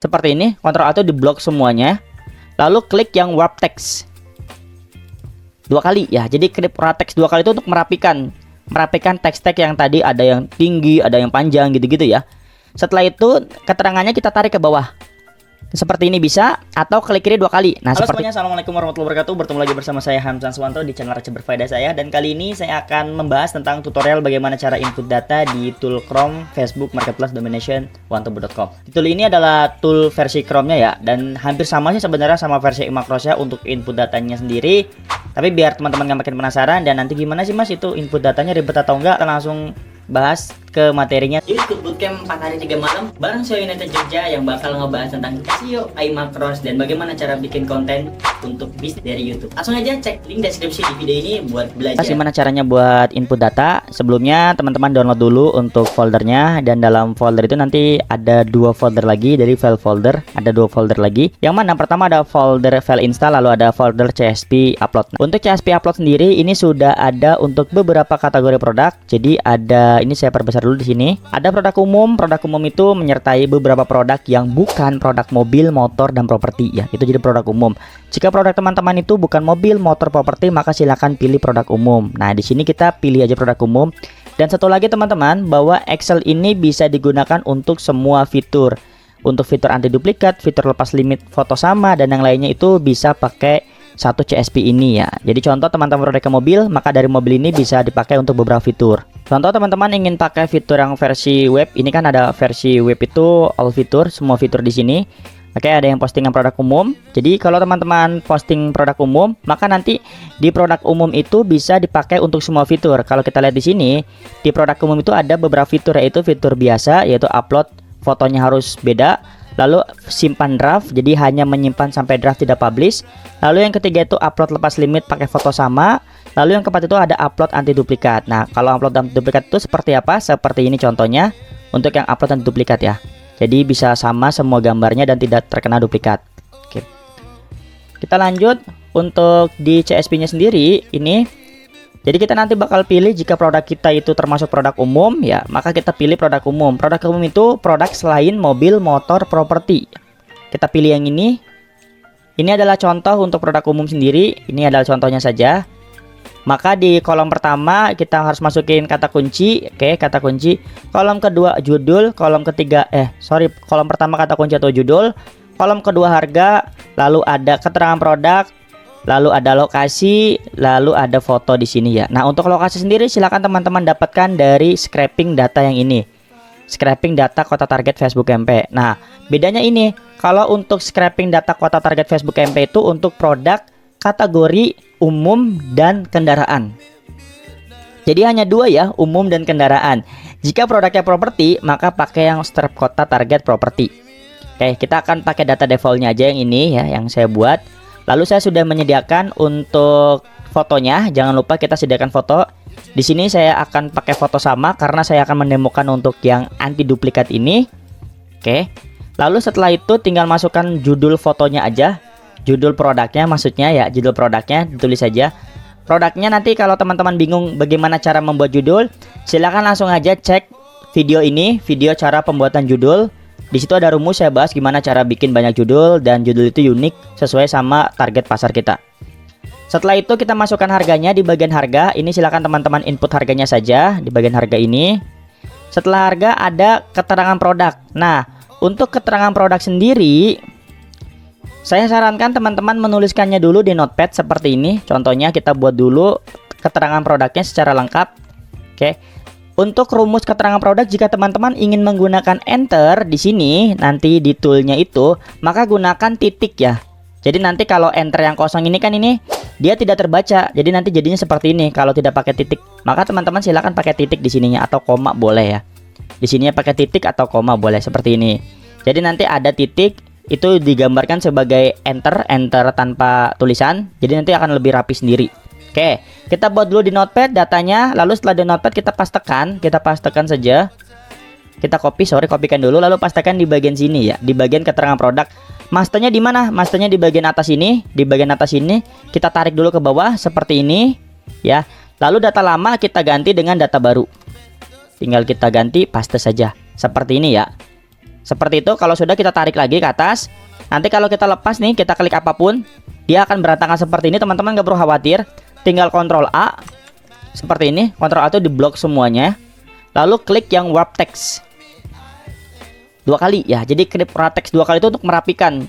Seperti ini, Ctrl A itu di blok semuanya. Lalu klik yang warp text 2 kali ya. Jadi klik warp text 2 kali itu untuk merapikan teks-teks yang tadi ada yang tinggi, ada yang panjang gitu-gitu ya. Setelah itu keterangannya kita tarik ke bawah. Seperti ini bisa, atau klik kiri 2 kali. Nah, Halo seperti semuanya, assalamualaikum warahmatullahi wabarakatuh. Bertemu lagi bersama saya Hamzan Suwanto di channel Receh Berfaedah saya. Dan kali ini saya akan membahas tentang tutorial bagaimana cara input data di tool Chrome, Facebook, Marketplace, Domination, wantobo.com. Tool ini adalah tool versi Chrome-nya ya, dan hampir sama sih sebenarnya sama versi Macrosnya untuk input datanya sendiri. Tapi biar teman-teman gak makin penasaran dan nanti gimana sih mas itu input datanya ribet atau enggak, kita langsung bahas ke materinya. Yuk ikut bootcamp 4 hari 3 malam bareng SEO United Jogja yang bakal ngebahas tentang SEO, iMacros, dan bagaimana cara bikin konten untuk bisnis dari YouTube. Langsung aja cek link deskripsi di video ini buat belajar. Gimana caranya buat input data? Sebelumnya teman-teman download dulu untuk foldernya, dan dalam folder itu nanti ada 2 folder lagi dari file folder, ada 2 folder lagi. Yang mana pertama ada folder file install, lalu ada folder CSP upload. Nah, untuk CSP upload sendiri ini sudah ada untuk beberapa kategori produk. Jadi ada, ini saya perbesar dulu di sini. Ada produk umum. Produk umum itu menyertai beberapa produk yang bukan produk mobil, motor, dan properti ya. Itu jadi produk umum. Jika produk teman-teman itu bukan mobil, motor, properti, maka silakan pilih produk umum. Nah, di sini kita pilih aja produk umum. Dan satu lagi teman-teman, bahwa Excel ini bisa digunakan untuk semua fitur. Untuk fitur anti duplikat, fitur lepas limit foto sama, dan yang lainnya itu bisa pakai satu CSP ini ya. Jadi contoh teman-teman produk mobil, maka dari mobil ini bisa dipakai untuk beberapa fitur. Contoh teman-teman ingin pakai fitur yang versi web, ini kan ada versi web itu all fitur, semua fitur di sini. Oke, ada yang postingan produk umum. Jadi kalau teman-teman posting produk umum, maka nanti di produk umum itu bisa dipakai untuk semua fitur. Kalau kita lihat di sini, di produk umum itu ada beberapa fitur, yaitu fitur biasa, yaitu upload fotonya harus beda. Lalu simpan draft, jadi hanya menyimpan sampai draft, tidak publish. Lalu yang ketiga itu upload lepas limit pakai foto sama. Lalu yang keempat itu ada upload anti duplikat. Nah, kalau upload anti duplikat itu seperti apa? Seperti ini contohnya untuk yang upload anti duplikat ya. Jadi bisa sama semua gambarnya dan tidak terkena duplikat. Oke. Kita lanjut untuk di CSP-nya sendiri ini. Jadi kita nanti bakal pilih jika produk kita itu termasuk produk umum ya, maka kita pilih produk umum. Produk umum itu produk selain mobil, motor, properti. Kita pilih yang ini. Ini adalah contoh untuk produk umum sendiri. Ini adalah contohnya saja. Maka di kolom pertama kita harus masukin kata kunci. Oke, kata kunci. Kolom kedua judul, kolom ketiga kolom pertama kata kunci atau judul, kolom kedua harga, lalu ada keterangan produk, lalu ada lokasi, lalu ada foto di sini ya. Nah, untuk lokasi sendiri silakan teman-teman dapatkan dari scraping data yang ini. Scraping data kota target Facebook MP. Nah, bedanya ini, kalau untuk scraping data kota target Facebook MP itu untuk produk kategori umum dan kendaraan. Jadi hanya 2 ya, umum dan kendaraan. Jika produknya properti, maka pakai yang strap kota target properti. Oke, kita akan pakai data defaultnya aja yang ini ya, yang saya buat. Lalu saya sudah menyediakan untuk fotonya. Jangan lupa kita sediakan foto. Di sini saya akan pakai foto sama karena saya akan menemukan untuk yang anti duplikat ini. Oke. Lalu setelah itu tinggal masukkan judul fotonya aja. Judul produknya maksudnya ya, judul produknya ditulis saja. Produknya nanti kalau teman-teman bingung bagaimana cara membuat judul, silahkan langsung aja cek video ini, video cara pembuatan judul. Di situ ada rumus saya bahas gimana cara bikin banyak judul dan judul itu unik sesuai sama target pasar kita. Setelah itu kita masukkan harganya di bagian harga. Ini silakan teman-teman input harganya saja di bagian harga ini. Setelah harga ada keterangan produk. Nah, untuk keterangan produk sendiri saya sarankan teman-teman menuliskannya dulu di notepad seperti ini. Contohnya kita buat dulu keterangan produknya secara lengkap. Oke. Untuk rumus keterangan produk, jika teman-teman ingin menggunakan enter di sini nanti di toolnya itu, maka gunakan titik ya. Jadi nanti kalau enter yang kosong ini kan ini dia tidak terbaca. Jadi nanti jadinya seperti ini kalau tidak pakai titik. Maka teman-teman silakan pakai titik di sininya atau koma boleh ya. Di sininya pakai titik atau koma boleh seperti ini. Jadi nanti ada titik itu digambarkan sebagai enter tanpa tulisan. Jadi nanti akan lebih rapi sendiri. Oke, kita buat dulu di notepad datanya. Lalu setelah di notepad kita pastekan saja. Kita kopikan dulu, lalu pastekan di bagian sini ya, di bagian keterangan produk. Masternya di mana? Masternya di bagian atas ini. Di bagian atas ini kita tarik dulu ke bawah seperti ini ya. Lalu data lama kita ganti dengan data baru. Tinggal kita ganti, paste saja seperti ini ya. Seperti itu. Kalau sudah, kita tarik lagi ke atas. Nanti kalau kita lepas nih, kita klik apapun, dia akan berantakan seperti ini. Teman-teman nggak perlu khawatir. Tinggal Ctrl A seperti ini. Ctrl A itu diblok semuanya. Lalu klik yang warp text 2 kali ya. Jadi klik warp text 2 kali itu untuk merapikan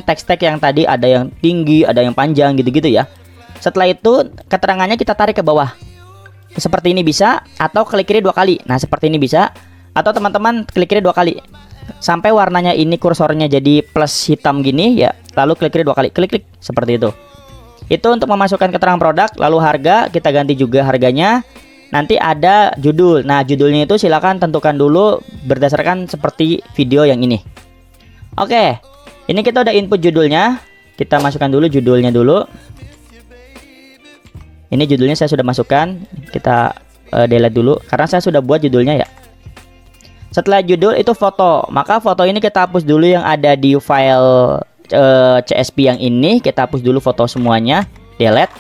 teks-teks yang tadi ada yang tinggi, ada yang panjang gitu-gitu ya. Setelah itu keterangannya kita tarik ke bawah. Seperti ini bisa, atau klik kiri 2 kali. Nah, seperti ini bisa, atau teman-teman klik kiri 2 kali. Sampai warnanya ini kursornya jadi plus hitam gini ya. Lalu klik kiri 2 kali. Klik seperti itu. Itu untuk memasukkan keterangan produk. Lalu harga, kita ganti juga harganya. Nanti ada judul. Nah, judulnya itu silakan tentukan dulu berdasarkan seperti video yang ini. Oke. Ini kita udah input judulnya. Kita masukkan dulu judulnya dulu. Ini judulnya saya sudah masukkan. Kita delete dulu karena saya sudah buat judulnya ya. Setelah judul itu foto. Maka foto ini kita hapus dulu yang ada di file CSP yang ini. Kita hapus dulu foto semuanya. Delete.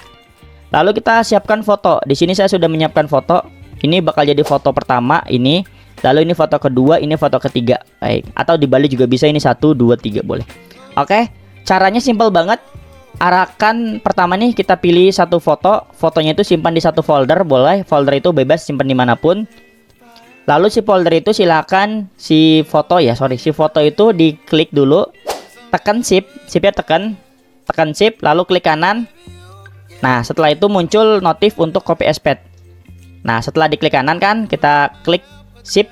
Lalu kita siapkan foto. Di sini saya sudah menyiapkan foto. Ini bakal jadi foto pertama ini. Lalu ini foto kedua, ini foto ketiga. Baik. Atau dibalik juga bisa, ini 1, 2, 3 boleh. Oke. Caranya simple banget. Arahkan pertama nih, kita pilih satu foto. Fotonya itu simpan di satu folder, boleh. Folder itu bebas simpan dimanapun. Lalu si folder itu silakan si foto itu diklik dulu. Tekan shift, shiftnya tekan shift, lalu klik kanan. Nah, setelah itu muncul notif untuk copy as paste. Nah, setelah diklik kanan kan, kita klik shift,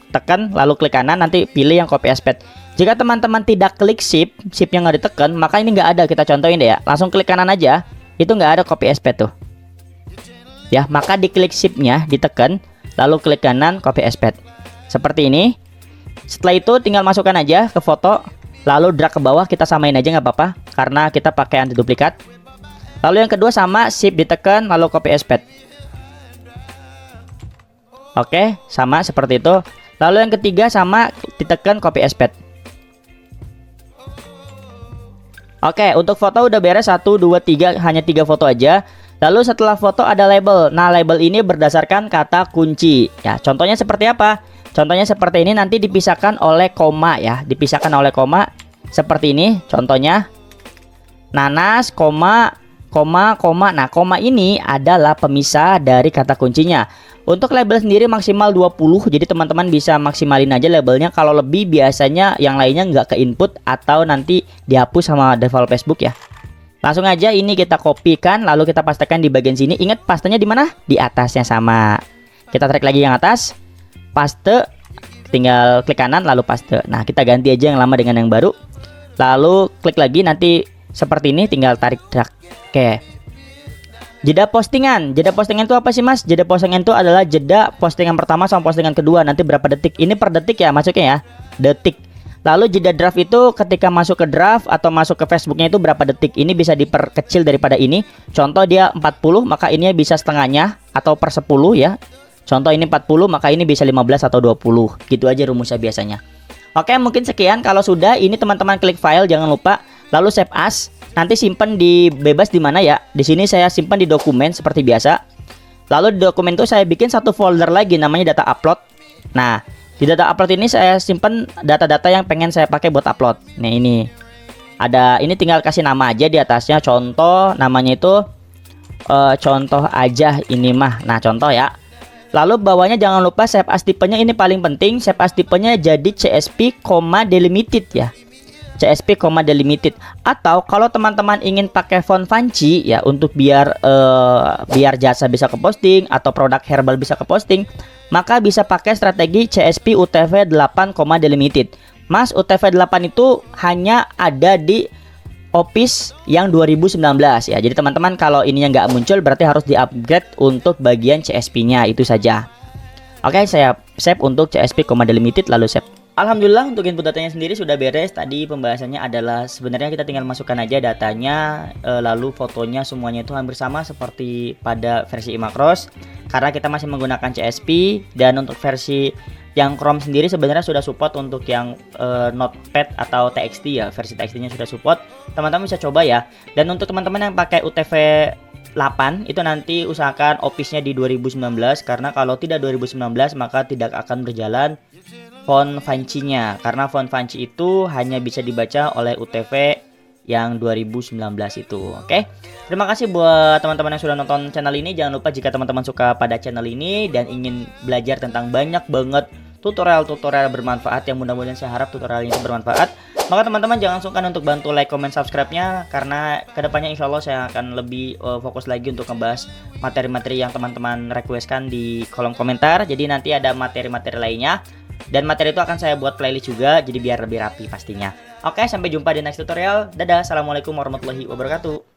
tekan, lalu klik kanan, nanti pilih yang copy as paste. Jika teman-teman tidak klik shift yang nggak ditekan, maka ini nggak ada. Kita contohin deh ya, langsung klik kanan aja, itu nggak ada copy as paste tuh. Ya, maka diklik shift-nya, ditekan, lalu klik kanan, copy as paste. Seperti ini. Setelah itu tinggal masukkan aja ke foto, lalu drag ke bawah, kita samain aja nggak apa-apa, karena kita pakai anti duplikat. Lalu yang kedua sama, shift ditekan, lalu copy as paste. Oke, sama seperti itu. Lalu yang ketiga sama, ditekan copy as paste. Oke, untuk foto udah beres 1, 2, 3, hanya 3 foto aja. Lalu setelah foto ada label. Nah, label ini berdasarkan kata kunci. Ya, contohnya seperti apa? Contohnya seperti ini, nanti dipisahkan oleh koma ya. Dipisahkan oleh koma seperti ini. Contohnya nanas, koma. Nah, koma ini adalah pemisah dari kata kuncinya. Untuk label sendiri maksimal 20. Jadi teman-teman bisa maksimalin aja labelnya. Kalau lebih biasanya yang lainnya nggak ke input atau nanti dihapus sama default Facebook ya. Langsung aja ini kita kopikan, lalu kita pastekan di bagian sini. Ingat pastenya di mana? Di atasnya sama. Kita tarik lagi yang atas. Paste. Tinggal klik kanan lalu paste. Nah, kita ganti aja yang lama dengan yang baru. Lalu klik lagi, nanti seperti ini, tinggal tarik drag. Oke. Jeda postingan. Jeda postingan itu apa sih, Mas? Jeda postingan itu adalah jeda postingan pertama sama postingan kedua. Nanti berapa detik? Ini per detik ya masuknya ya. Detik. Lalu jeda draft itu ketika masuk ke draft atau masuk ke Facebooknya itu berapa detik. Ini bisa diperkecil daripada ini. Contoh dia 40, maka ini bisa setengahnya atau per 10 ya. Contoh ini 40, maka ini bisa 15 atau 20. Gitu aja rumusnya biasanya. Oke, mungkin sekian. Kalau sudah, ini teman-teman klik file, jangan lupa. Lalu save as. Nanti simpan di bebas di mana ya? Di sini saya simpan di dokumen seperti biasa. Lalu di dokumen itu saya bikin satu folder lagi namanya data upload. Nah, di data upload ini saya simpan data-data yang pengen saya pakai buat upload. Nah, ini ada, ini tinggal kasih nama aja di atasnya. Contoh namanya itu contoh aja ini mah. Nah, contoh ya. Lalu bawahnya jangan lupa save as tipenya, ini paling penting. Save as tipenya jadi CSP, delimited ya. CSP, delimited. Atau kalau teman-teman ingin pakai font fancy ya untuk biar jasa bisa ke posting atau produk herbal bisa ke posting, maka bisa pakai strategi CSP UTF-8, delimited. Mas, UTF-8 itu hanya ada di Office yang 2019 ya. Jadi teman-teman kalau ininya nggak muncul berarti harus di-upgrade untuk bagian CSP-nya, itu saja. Oke, saya save untuk CSP, delimited lalu save. Alhamdulillah untuk input datanya sendiri sudah beres. Tadi pembahasannya adalah sebenarnya kita tinggal masukkan aja datanya, lalu fotonya semuanya itu hampir sama seperti pada versi iMacros. Karena kita masih menggunakan CSP, dan untuk versi yang Chrome sendiri sebenarnya sudah support untuk yang Notepad atau TXT ya. Versi TXT-nya sudah support. Teman-teman bisa coba ya. Dan untuk teman-teman yang pakai UTF-8 itu nanti usahakan Office-nya di 2019, karena kalau tidak 2019 maka tidak akan berjalan font Vinci-nya, karena font Vinci itu hanya bisa dibaca oleh UTV yang 2019 itu. Oke. Terima kasih buat teman-teman yang sudah nonton channel ini. Jangan lupa jika teman-teman suka pada channel ini dan ingin belajar tentang banyak banget tutorial-tutorial bermanfaat, yang mudah-mudahan saya harap tutorial ini bermanfaat, maka teman-teman jangan sungkan untuk bantu like, comment, subscribe-nya, karena kedepannya insya Allah saya akan lebih fokus lagi untuk membahas materi-materi yang teman-teman requestkan di kolom komentar. Jadi nanti ada materi-materi lainnya, dan materi itu akan saya buat playlist juga, jadi biar lebih rapi pastinya. Oke, sampai jumpa di next tutorial. Dadah, assalamualaikum warahmatullahi wabarakatuh.